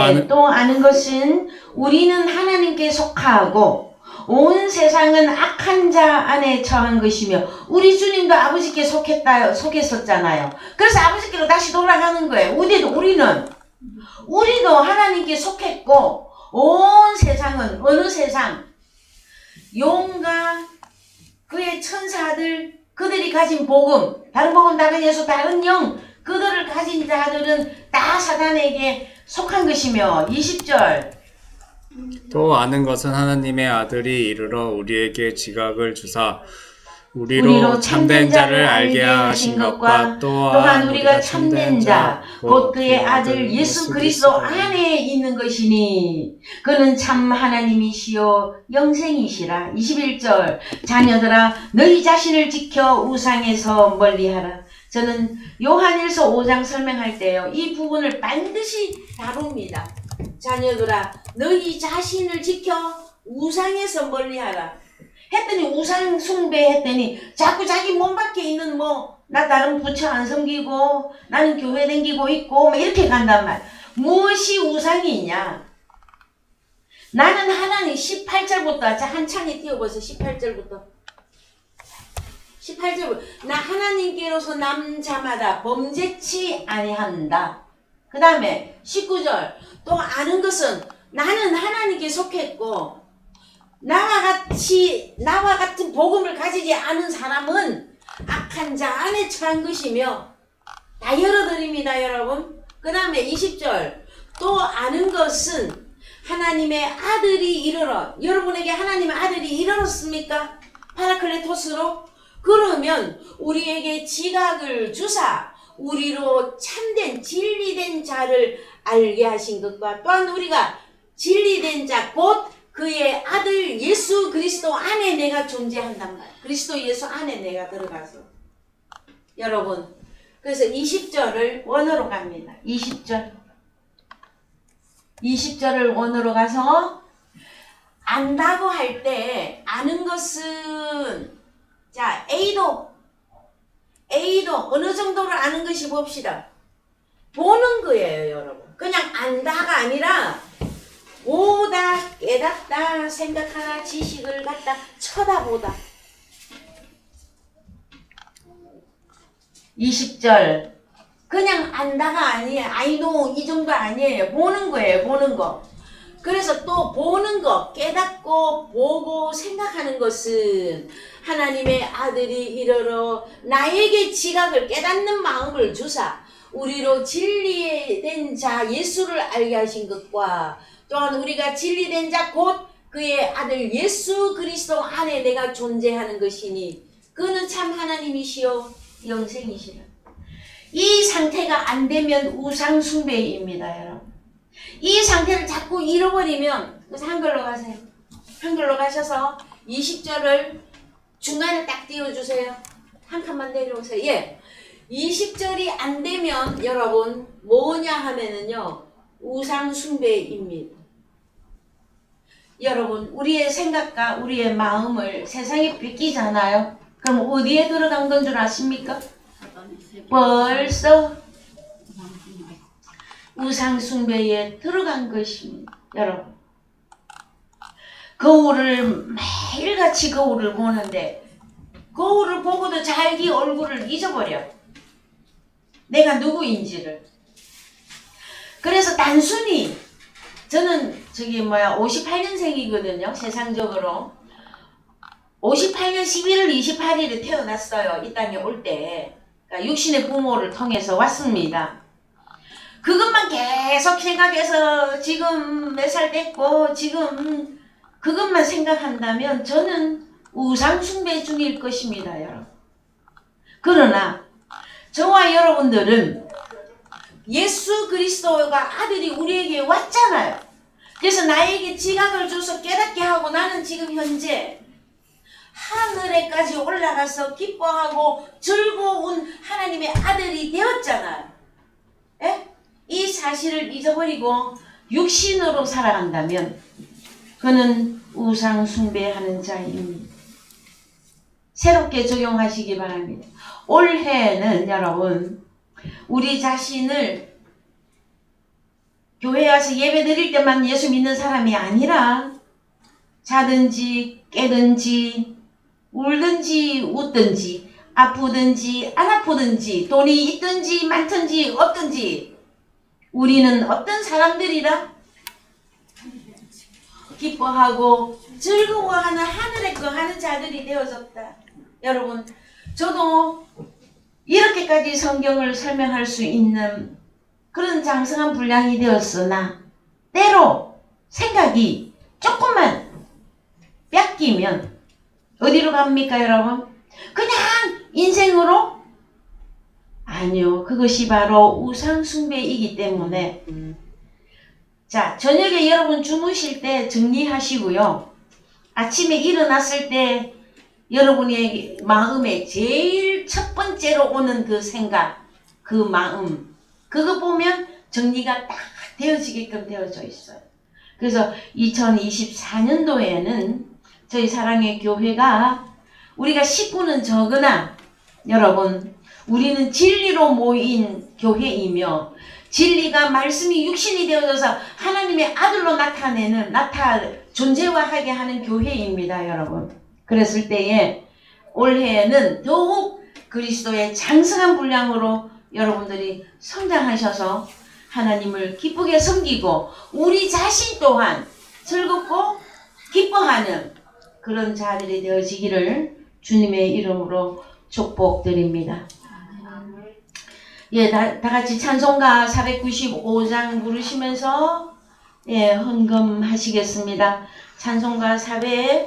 아는 것은 우리는 하나님께 속하고 온 세상은 악한 자 안에 처한 것이며 우리 주님도 아버지께 속했었잖아요. 그래서 아버지께로 다시 돌아가는 거예요. 우리도 하나님께 속했고 온 세상은 어느 세상 용과 그의 천사들 그들이 가진 복음 다른 복음 다른 예수 다른 영 그들을 가진 자들은 다 사단에게 속한 것이며 20절 또 아는 것은 하나님의 아들이 이르러 우리에게 지각을 주사 우리로 참된 자를 알게 하신 것과 또한 우리가 참된 자 곧 그의 아들 예수 그리스도 안에 있는 것이니 그는 참 하나님이시요 영생이시라. 21절 자녀들아 너희 자신을 지켜 우상에서 멀리하라. 저는 요한일서 5장 설명할 때요 이 부분을 반드시 다룹니다. 자녀들아 너희 자신을 지켜 우상에서 멀리하라 했더니 우상 숭배했더니 자꾸 자기 몸 밖에 있는 나 다른 부처 안 섬기고 나는 교회 다니고 있고 이렇게 간단 말. 무엇이 우상이냐? 나는 하나님 18절부터 자 한창에 띄워보세요. 18절부터 나 하나님께로서 남자마다 범죄치 아니한다. 그 다음에 19절 또 아는 것은 나는 하나님께 속했고 나와 같은 복음을 가지지 않은 사람은 악한 자 안에 처한 것이며 다 열어드립니다 여러분. 그 다음에 20절 또 아는 것은 하나님의 아들이 이르러 여러분에게 하나님의 아들이 이르렀습니까? 파라클레토스로? 그러면 우리에게 지각을 주사 우리로 참된 진리된 자를 알게 하신 것과 또한 우리가 진리된 자 곧 그의 아들 예수 그리스도 안에 내가 존재한단 말이야. 그리스도 예수 안에 내가 들어가서 여러분 그래서 20절을 원어로 갑니다. 20절을 원어로 가서 안다고 할 때 아는 것은 자 A도 어느 정도를 아는 것이 봅시다. 보는 거예요 여러분. 그냥 안다가 아니라 보다 깨닫다 생각하다 지식을 갖다 쳐다보다. 20절 그냥 안다가 아니에요. 아이노 이 정도 아니에요. 보는 거예요. 보는 거. 그래서 또 보는 거 깨닫고 보고 생각하는 것은 하나님의 아들이 이르러 나에게 지각을 깨닫는 마음을 주사 우리로 진리된 자 예수를 알게 하신 것과 또한 우리가 진리된 자 곧 그의 아들 예수 그리스도 안에 내가 존재하는 것이니 그는 참 하나님이시요 영생이시라. 이 상태가 안 되면 우상 숭배입니다 여러분. 이 상태를 자꾸 잃어버리면 그래서 한글로 가세요. 한글로 가셔서 20절을 중간에 딱 띄워주세요. 한 칸만 내려오세요. 예. 20절이 안 되면 여러분 뭐냐 하면은요. 우상 숭배입니다. 여러분 우리의 생각과 우리의 마음을 세상에 뺏기잖아요. 그럼 어디에 들어간 건 줄 아십니까? 벌써 우상 숭배에 들어간 것입니다. 여러분 거울을 매일같이 거울을 보는데 거울을 보고도 자기 얼굴을 잊어버려. 내가 누구인지를. 그래서 단순히 저는 58년생이거든요. 세상적으로 58년 11월 28일에 태어났어요. 이 땅에 올 때. 그러니까 육신의 부모를 통해서 왔습니다. 그것만 계속 생각해서 지금 몇 살 됐고 지금 그것만 생각한다면 저는 우상 숭배 중일 것입니다. 여러분. 그러나 저와 여러분들은 예수 그리스도가 아들이 우리에게 왔잖아요. 그래서 나에게 지각을 줘서 깨닫게 하고 나는 지금 현재 하늘에까지 올라가서 기뻐하고 즐거운 하나님의 아들이 되었잖아요. 예? 이 사실을 잊어버리고 육신으로 살아간다면 그는 우상 숭배하는 자입니다. 새롭게 적용하시기 바랍니다. 올해는 여러분 우리 자신을 교회에 와서 예배 드릴 때만 예수 믿는 사람이 아니라 자든지 깨든지 울든지 웃든지 아프든지 안 아프든지 돈이 있든지 많든지 없든지 우리는 어떤 사람들이라 기뻐하고 즐거워하는 하늘에 거하는 자들이 되어졌다. 여러분 저도 이렇게까지 성경을 설명할 수 있는 그런 장성한 분량이 되었으나 때로 생각이 조금만 뺏기면 어디로 갑니까 여러분? 그냥 인생으로? 아니요. 그것이 바로 우상 숭배이기 때문에 자 저녁에 여러분 주무실 때 정리하시고요. 아침에 일어났을 때 여러분의 마음에 제일 첫 번째로 오는 그 생각, 그 마음 그거 보면 정리가 딱 되어지게끔 되어져 있어요. 그래서 2024년도에는 저희 사랑의 교회가 우리가 식구는 적으나 여러분 우리는 진리로 모인 교회이며 진리가 말씀이 육신이 되어져서 하나님의 아들로 존재화하게 하는 교회입니다. 여러분. 그랬을 때에 올해에는 더욱 그리스도의 장성한 분량으로 여러분들이 성장하셔서 하나님을 기쁘게 섬기고 우리 자신 또한 즐겁고 기뻐하는 그런 자들이 되어지기를 주님의 이름으로 축복드립니다. 예, 다 같이 찬송가 495장 부르시면서 예, 헌금하시겠습니다. 찬송가 400